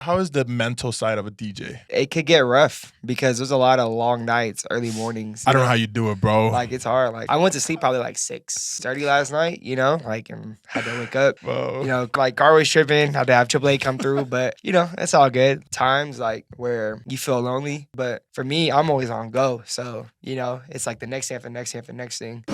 How is the mental side of a DJ? It could get rough because there's a lot of long nights, early mornings. I don't know how you do it, bro. Like, it's hard. Like, I went to sleep probably like 6:30 last night, and had to wake up. Bro. Like, car was tripping, had to have AAA come through, but, it's all good. Times, like, where you feel lonely, but for me, I'm always on go. So, it's like the next thing after next thing after next thing.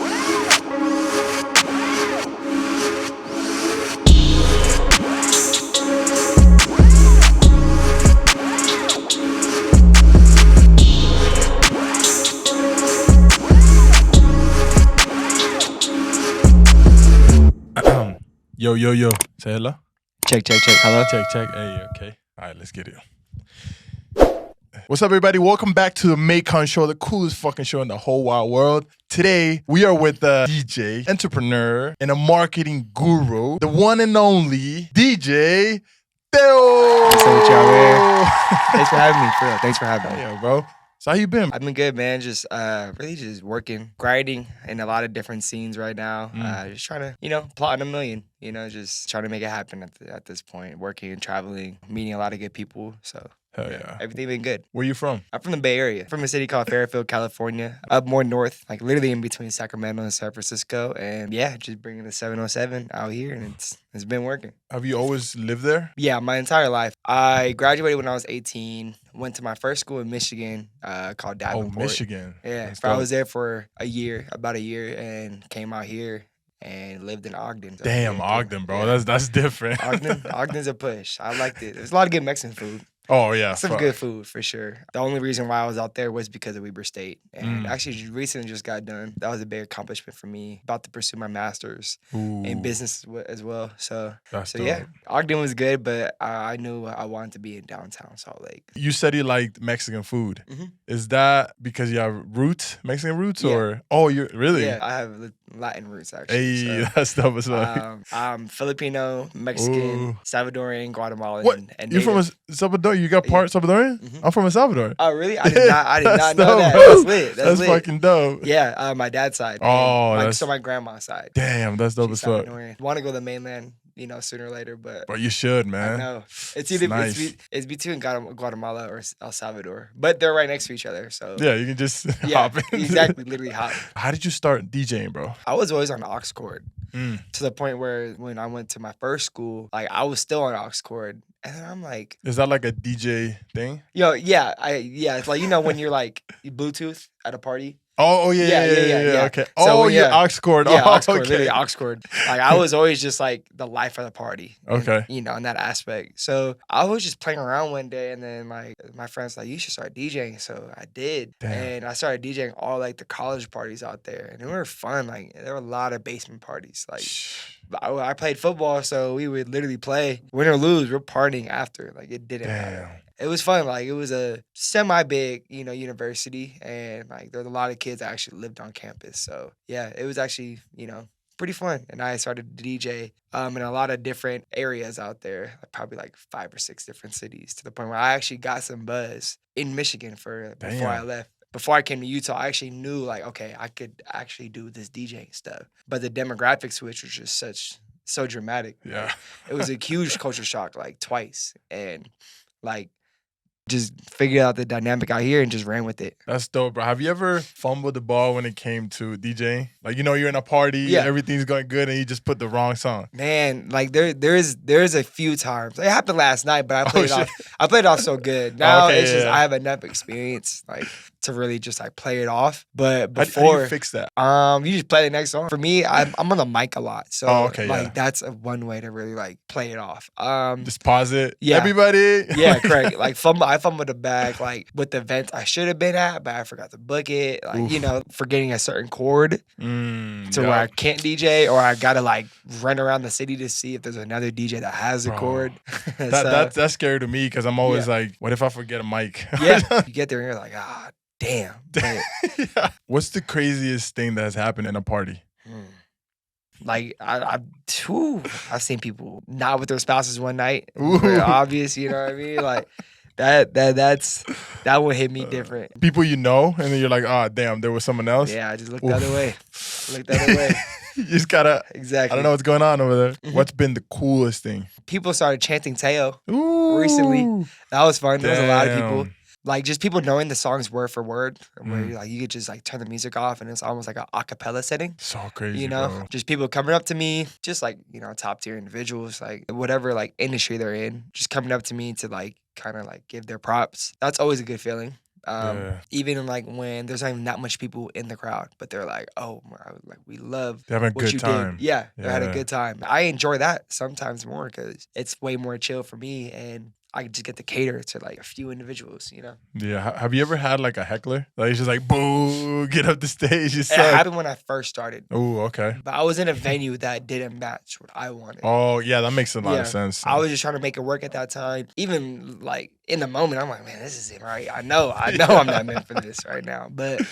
Yo. Say hello. Check. Hello? Check. Hey, okay. All right, let's get it. What's up, everybody? Welcome back to the Maikon Show, the coolest fucking show in the whole wide world. Today, we are with a DJ, entrepreneur, and a marketing guru, the one and only DJ TEO. What's up with y'all, man? Thanks for having me, for real. Thanks for having me. Yeah, bro. So how you been? I've been good, man. Just really just working, grinding in a lot of different scenes right now. Just trying to, plotting a million. Just trying to make it happen at this point. Working and traveling, meeting a lot of good people. So hell yeah. Everything been good. Where you from? I'm from the Bay Area, from a city called Fairfield, California, up more north, like literally in between Sacramento and San Francisco. And yeah, just bringing the 707 out here, and it's been working. Have you always lived there? Yeah, my entire life. I graduated when I was 18, went to my first school in Michigan called Davenport. Oh, Michigan. Yeah, I was there for about a year, and came out here and lived in Ogden. So Damn, Ogden, bro. Yeah. That's different. Ogden's a push. I liked it. There's a lot of good Mexican food. Oh, yeah. Some good food, for sure. The only reason why I was out there was because of Weber State. And actually, recently just got done. That was a big accomplishment for me. About to pursue my master's in business as well. So yeah, Ogden was good, but I knew I wanted to be in downtown Salt Lake. You said you liked Mexican food. Mm-hmm. Is that because you have Mexican roots? Yeah. Or? Oh, you really? Yeah, I have Latin roots, actually. Hey, that's dope as well. I'm Filipino, Mexican, Salvadorian, Guatemalan. What? And You're from Salvador? You got part Salvadorian? Mm-hmm. I'm from El Salvador. Oh, really? I did not know that. Bro. That's lit. That's lit. Fucking dope. Yeah, my dad's side. Oh, so my grandma's side. Damn, that's dope as fuck. Want to go to the mainland, sooner or later, but you should, man. I know. It's either nice. it's between Guatemala or El Salvador, but they're right next to each other. So yeah, you can just hop in. Exactly, literally hop. How did you start DJing, bro? I was always on aux cord to the point where when I went to my first school, like I was still on aux cord. And then I'm like, is that like a DJ thing? Yeah. It's like, when you're like Bluetooth at a party. Oh yeah. Okay. So, you're aux cord. Yeah, aux cord, okay. Literally aux cord. Like I was always just like the life of the party. Okay. In that aspect. So I was just playing around one day, and then my friends like, you should start DJing. So I did. Damn. And I started DJing all like the college parties out there, and they were fun. Like there were a lot of basement parties. Like I played football, so we would literally play, win or lose, we're partying after. Like it didn't matter. It was fun. Like it was a semi-big, university, and like there were a lot of kids that actually lived on campus. So yeah, it was actually, pretty fun. And I started to DJ in a lot of different areas out there, probably like 5 or 6 different cities, to the point where I actually got some buzz in Michigan before I left. Before I came to Utah, I actually knew like, okay, I could actually do this DJing stuff. But the demographic switch was just so dramatic. Yeah. Like, it was a huge culture shock, like twice. And like, just figured out the dynamic out here and just ran with it. That's dope, bro. Have you ever fumbled the ball when it came to DJing? Like, you're in a party, everything's going good, and you just put the wrong song. Man, like there's a few times. It happened last night, but I played it off so good. Now it's just I have enough experience like to really just like play it off. But before, how do you fix that? You just play the next song. For me, I'm on the mic a lot, so that's one way to really like play it off. Just pause it. Yeah, everybody. Yeah, correct. Like I fumbled the bag like with the events I should have been at, but I forgot to book it. Like forgetting a certain chord to where I can't DJ, or I gotta like run around the city to see if there's another DJ that has a chord. That's scary to me because I'm always like, what if I forget a mic? Yeah, you get there and you're like, damn. Yeah. What's the craziest thing that has happened in a party? Like I've seen people not with their spouses one night. Very obvious, you know what I mean? Like that one hit me different. People you know, and then you're like, oh, damn, there was someone else. Yeah, I just looked the other way. Looked the other way. You just gotta, Exactly. I don't know what's going on over there. What's been the coolest thing? People started chanting TEO Ooh, recently. That was fun. There was a lot of people. damn. Like just people knowing the songs word for word, where Mm. like you could just like turn the music off and it's almost like an acapella setting. So crazy, You know, bro. just people coming up to me, just like, you know, top tier individuals, like whatever like industry they're in, just coming up to me to like kind of like give their props. That's always a good feeling. Yeah. Even like when there's not even that much people in the crowd, but they're like, oh, like we love They're having a what good you time. did. Yeah, they had a Yeah. good time. I enjoy that sometimes more because it's way more chill for me and I just get to cater to like a few individuals, you know? Yeah. Have you ever had like a heckler? Like it's just like, boo, get up the stage. You It suck. happened when I first started, Oh, okay. but I was in a venue that didn't match what I wanted. Oh, yeah, that makes a lot Yeah. of sense. I was just trying to make it work at that time. Even like in the moment, I'm like, man, this isn't right. I know I'm not meant for this right now. But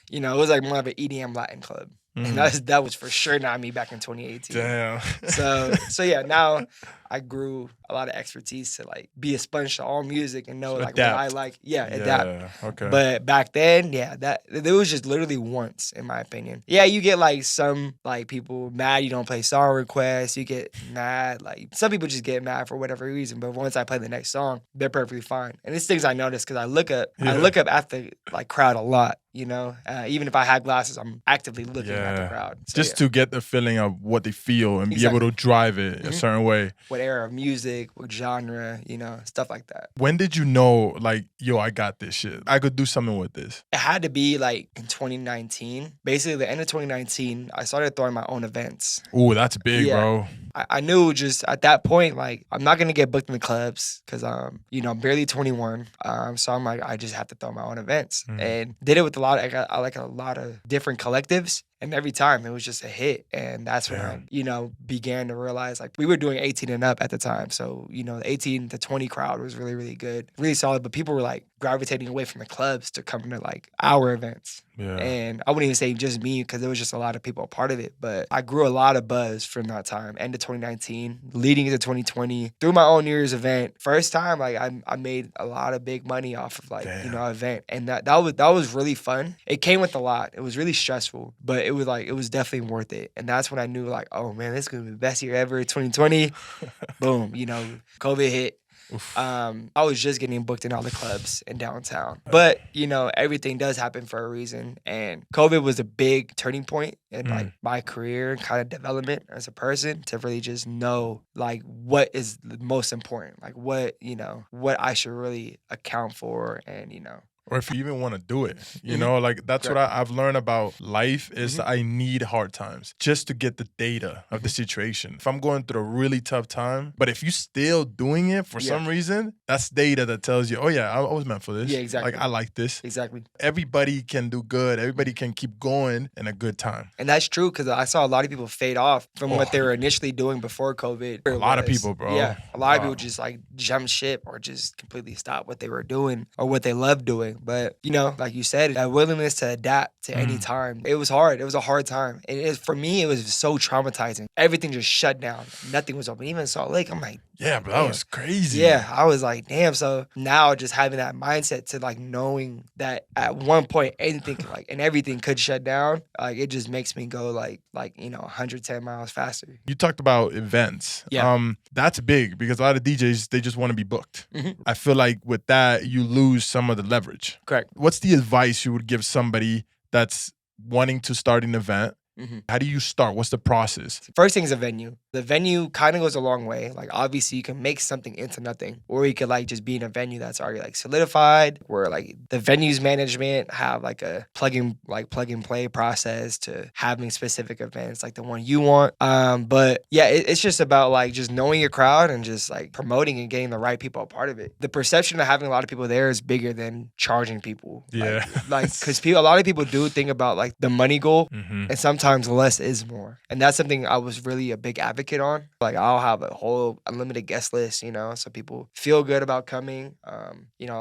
you know, it was like more of an EDM Latin club. And that was for sure not me back in 2018. Damn. So yeah, now I grew a lot of expertise to like be a sponge to all music and know like Adapt. what I like. Yeah, adapt. Yeah, okay. But back then, yeah, that it was just literally once, in my opinion. Yeah, you get like some like people mad you don't play song requests. You get mad like some people just get mad for whatever reason. But once I play the next song, they're perfectly fine. And it's things I notice because I look up at the like crowd a lot. You know, even if I had glasses, I'm actively looking at the crowd. So, just to get the feeling of what they feel and be able to drive it a certain way. What era of music, what genre, you know, stuff like that. When did you know, like, yo, I got this shit? I could do something with this. It had to be like in 2019. Basically, the end of 2019, I started throwing my own events. Ooh, that's big, bro. I knew just at that point, like, I'm not gonna get booked in the clubs because you know, I'm barely 21. So I'm like, I just have to throw my own events, and did it with I like a lot of different collectives. And every time it was just a hit. And that's when I, you know, began to realize like we were doing 18 and up at the time. So, you know, the 18 to 20 crowd was really, really good, really solid. But people were like gravitating away from the clubs to come to like our events. Yeah. And I wouldn't even say just me because there was just a lot of people a part of it. But I grew a lot of buzz from that time, end of 2019, leading into 2020, through my own New Year's event. First time, like I made a lot of big money off of like, you know, event. And that was really fun. It came with a lot. It was really stressful, but it was definitely worth it. And that's when I knew like, oh man, this is gonna be the best year ever. 2020, boom, you know, COVID hit. I was just getting booked in all the clubs in downtown. But, you know, everything does happen for a reason. And COVID was a big turning point in like my career and kind of development as a person to really just know like what is the most important, like what, you know, what I should really account for and, you know. Or if you even want to do it, you know, like that's what I've learned about life is I need hard times just to get the data of the situation. If I'm going through a really tough time, but if you're still doing it for some reason, that's data that tells you, oh yeah, I was meant for this. Yeah, exactly. Like I like this. Exactly. Everybody can do good. Everybody can keep going in a good time. And that's true because I saw a lot of people fade off from what they were initially doing before COVID. A lot of people, bro. Yeah, a lot of people just like jump ship or just completely stop what they were doing or what they loved doing. But, you know, like you said, that willingness to adapt to any time. It was hard. It was a hard time. And for me, it was so traumatizing. Everything just shut down. Nothing was open. Even Salt Lake, I'm like, yeah, but that was crazy. Yeah, I was like, damn. So now just having that mindset to like knowing that at one point anything like and everything could shut down, like it just makes me go like you know 110 miles faster. You talked about events. Yeah. That's big because a lot of DJs, they just want to be booked. I feel like with that, you lose some of the leverage. Correct. What's the advice you would give somebody that's wanting to start an event? How do you start? What's the process? First thing is a venue. The venue kind of goes a long way. Like obviously you can make something into nothing, or you could like just be in a venue that's already like solidified, where like the venue's management have like a plug and play process to having specific events like the one you want. But yeah, it's just about like just knowing your crowd and just like promoting and getting the right people a part of it. The perception of having a lot of people there is bigger than charging people. Yeah, like because a lot of people do think about like the money goal, and sometimes sometimes less is more. And that's something I was really a big advocate on. Like I'll have a whole unlimited guest list, so people feel good about coming.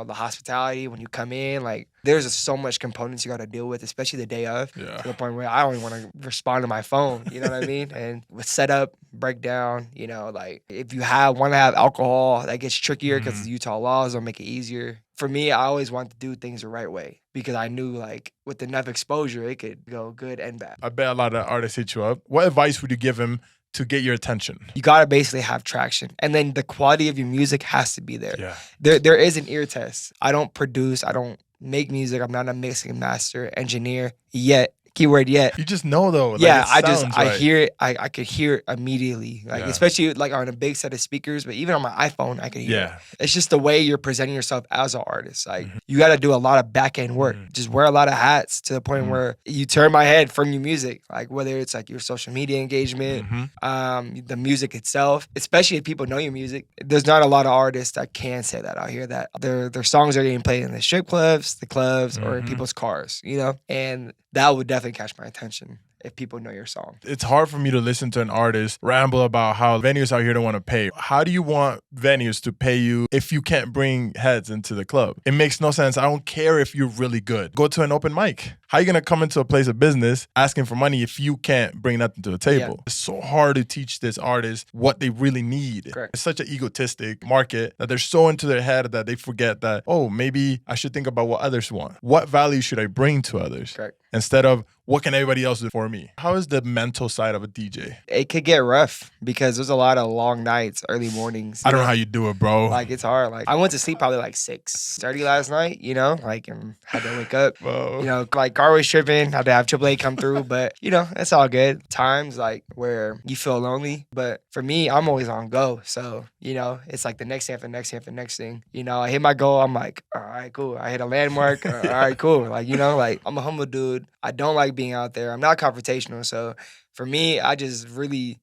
The hospitality when you come in, like there's so much components you got to deal with, especially the day of, to the point where I don't even want to respond to my phone. You know what I mean? And with setup, breakdown, like if you want to have alcohol, that gets trickier because the Utah laws don't make it easier. For me, I always want to do things the right way because I knew like with enough exposure, it could go good and bad. I bet a lot of artists hit you up. What advice would you give him to get your attention? You gotta basically have traction, and then the quality of your music has to be there. Yeah. There is an ear test. I don't produce. I don't make music. I'm not a mixing and master engineer yet. Keyword yet. You just know though. Yeah, like I hear it. I could hear it immediately. Like especially like on a big set of speakers, but even on my iPhone, I could hear it. It's just the way you're presenting yourself as an artist. Like you got to do a lot of back end work. Just wear a lot of hats to the point where you turn my head from your music. Like whether it's like your social media engagement, the music itself. Especially if people know your music. There's not a lot of artists that can say that out here. That their songs are getting played in the strip clubs, the clubs, or in people's cars. And that would definitely catch my attention if people know your song. It's hard for me to listen to an artist ramble about how venues out here don't want to pay. How do you want venues to pay you if you can't bring heads into the club? It makes no sense. I don't care if you're really good. Go to an open mic. How are you going to come into a place of business asking for money if you can't bring nothing to the table? Yeah. It's so hard to teach this artist what they really need. Correct. It's such an egotistic market that they're so into their head that they forget that, maybe I should think about what others want. What value should I bring to others? Correct. Instead of what can everybody else do for me? How is the mental side of a DJ? It could get rough because there's a lot of long nights, early mornings. I don't know how you do it, bro. Like it's hard. Like I went to sleep probably like 6:30 last night, and had to wake up. Whoa. Like car was tripping, had to have AAA come through, but it's all good. Times like where you feel lonely, but for me, I'm always on go. So, it's like the next thing after the next thing after the next thing. I hit my goal, I'm like, all right, cool. I hit a landmark, all right, cool. Like, like I'm a humble dude. I don't like being out there. I'm not confrontational. So for me, I just be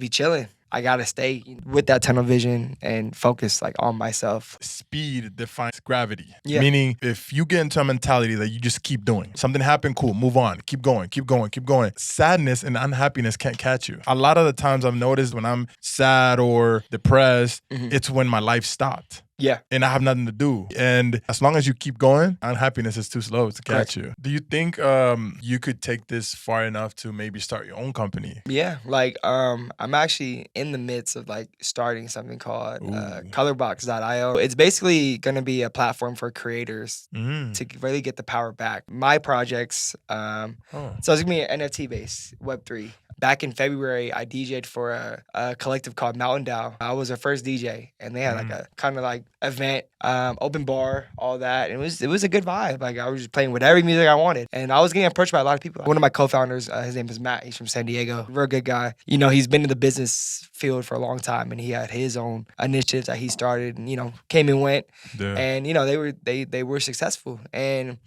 chilling. I gotta stay with that tunnel vision and focus like on myself. Speed defines gravity. Yeah. Meaning if you get into a mentality that you just keep doing. Something happened, cool, move on. Keep going, keep going, keep going. Sadness and unhappiness can't catch you. A lot of the times I've noticed when I'm sad or depressed, it's when my life stopped. Yeah. And I have nothing to do. And as long as you keep going, unhappiness is too slow to catch you. Do you think you could take this far enough to maybe start your own company? Yeah. Like I'm actually in the midst of like starting something called colorbox.io. It's basically going to be a platform for creators to really get the power back. My projects, so it's going to be an NFT based Web3. Back in February, I DJ'd for a collective called Mountain Dow. I was their first DJ, and they had like a kind of like event, open bar, all that. And it was a good vibe. Like I was just playing whatever music I wanted, and I was getting approached by a lot of people. One of my co-founders, his name is Matt. He's from San Diego. Real good guy. He's been in the business field for a long time, and he had his own initiatives that he started, and came and went, and they were successful. And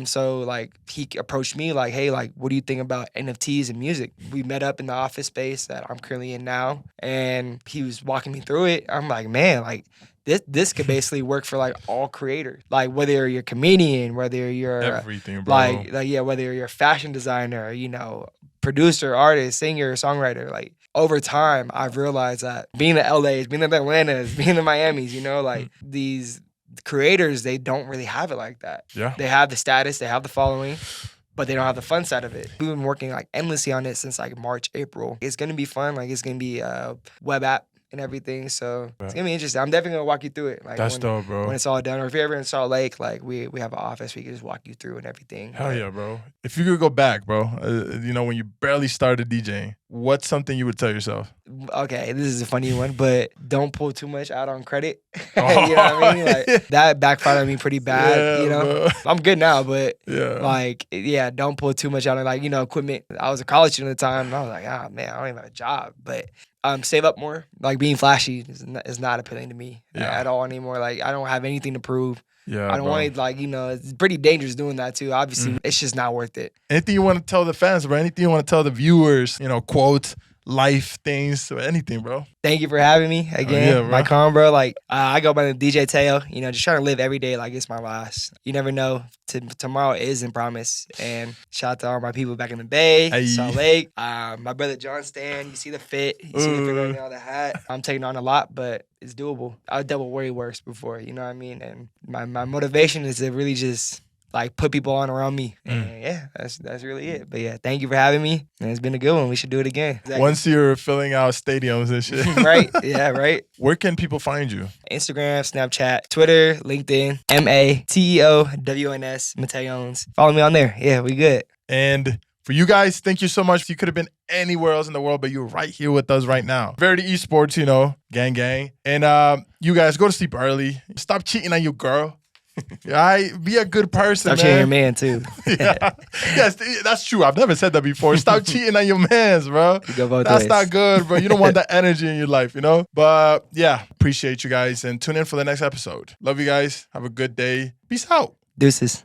so like he approached me like, hey, like what do you think about NFTs and music? We met up in the office space that I'm currently in now, and he was walking me through it. I'm like, man, like this could basically work for like all creators, like whether you're a comedian, whether you're everything, bro. like whether you're a fashion designer, producer, artist, singer, songwriter. Like over time, I've realized that being the LAs, being the Atlantas, being the Miamis, like these creators, they don't really have it like that. Yeah, they have the status, they have the following, but they don't have the fun side of it. We've been working like endlessly on it since like March, April. It's gonna be fun. Like it's gonna be a web app and everything. So it's gonna be interesting. I'm definitely gonna walk you through it. Like that's dope, bro. When it's all done, or if you're ever in Salt Lake, like we have an office, we can just walk you through and everything. Hell yeah, bro. If you could go back, bro, when you barely started DJing, what's something you would tell yourself? Okay, this is a funny one, but don't pull too much out on credit. You know what I mean? Like that backfired on me pretty bad. Bro. I'm good now, but don't pull too much out on equipment. I was a college student at the time, and I was like, man, I don't even have a job, but. Save up more. Like being flashy is not appealing to me at all anymore. Like I don't have anything to prove. Yeah, I don't want to it's pretty dangerous doing that too. Obviously, it's just not worth it. Anything you want to tell the fans, bro? Anything you want to tell the viewers? Quote, life things or anything, bro. Thank you for having me again. yeah, bro. Maikon, bro. Like, I go by the DJ TEO, you know, just trying to live every day like it's my last. You never know. Tomorrow isn't promised. And shout out to all my people back in the Bay, Hey. Salt Lake. My brother John Stan, you see the fit. You see the fit right now, the hat. I'm taking on a lot, but it's doable. I've dealt with way worse before, you know what I mean? And my motivation is to really just like put people on around me. And yeah, that's really it. But yeah, thank you for having me. And it's been a good one. We should do it again. Exactly. Once you're filling out stadiums and shit. Right. Yeah, right. Where can people find you? Instagram, Snapchat, Twitter, LinkedIn, MATEOWNS, Mateons. Follow me on there. Yeah, we good. And for you guys, thank you so much. You could have been anywhere else in the world, but you're right here with us right now. Verity Esports, you know, gang. And you guys, go to sleep early. Stop cheating on your girl. Be a good person, Stop cheating your man, too. Yeah. Yes, that's true. I've never said that before. Stop cheating on your mans, bro. That's not good, bro. You don't want that energy in your life, you know? But yeah, appreciate you guys and tune in for the next episode. Love you guys. Have a good day. Peace out. Deuces.